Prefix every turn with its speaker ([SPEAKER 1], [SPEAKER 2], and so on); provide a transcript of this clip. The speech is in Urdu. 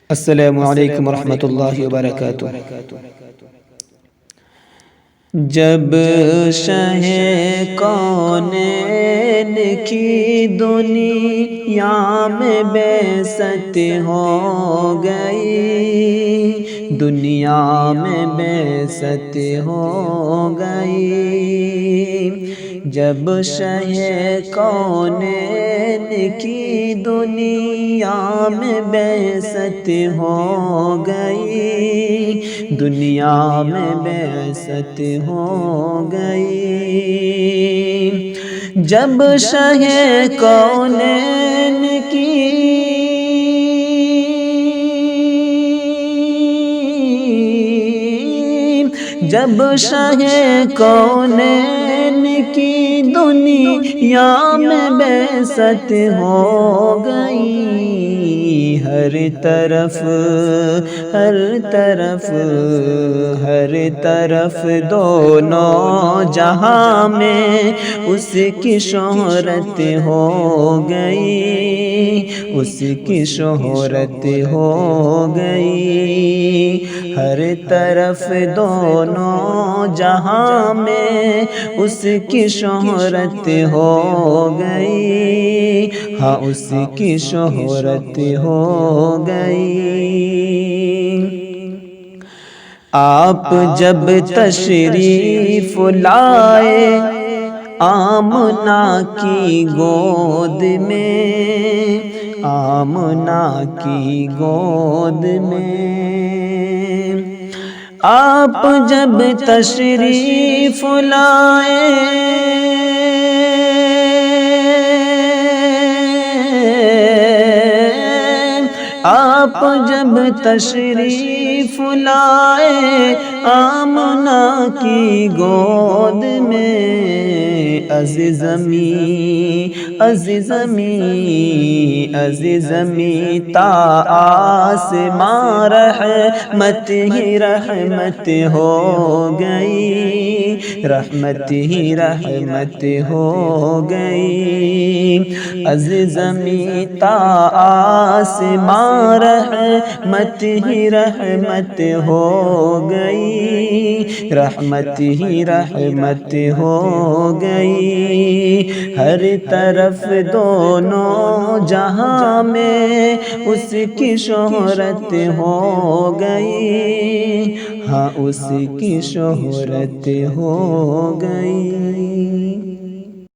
[SPEAKER 1] السلام علیکم ورحمۃ اللہ وبرکاتہ۔ جب شہ کونین کی دنیا میں بعثت ہو گئی، دنیا میں بعثت ہو گئی، جب شہ کونین کی دنیا میں بعثت ہو گئی، دنیا میں بعثت ہو گئی، جب شہ کونین کی جب شہ کونین کی دنیا میں بعثت ہو گئی، ہر طرف ہر طرف ہر طرف دونوں جہاں میں اس کی شہرت ہو گئی، اس کی شہرت ہو گئی، ہر طرف دونوں جہاں میں اس کی شہرت ہو گئی، ہاں اس کی شہرت ہو گئی۔ آپ جب تشریف لائے آمنہ کی گود میں، آمنہ کی گود میں، آپ جب تشریف لائے آپ جب تشریف لائے آمنہ کی گود میں، عزیز زمیں عزیز زمیں عزیز زمیں تا آسمان رحمت ہی رحمت ہو گئی، رحمت ہی رحمت ہو گئی، عزیز زمیں تا آسمان رحمت ہی رحمت ہو گئی، رحمت ہی رحمت ہو گئی، ہر طرف دونوں جہاں میں اس کی شہرت ہو گئی، ہاں اس کی شہرت ہو گئی۔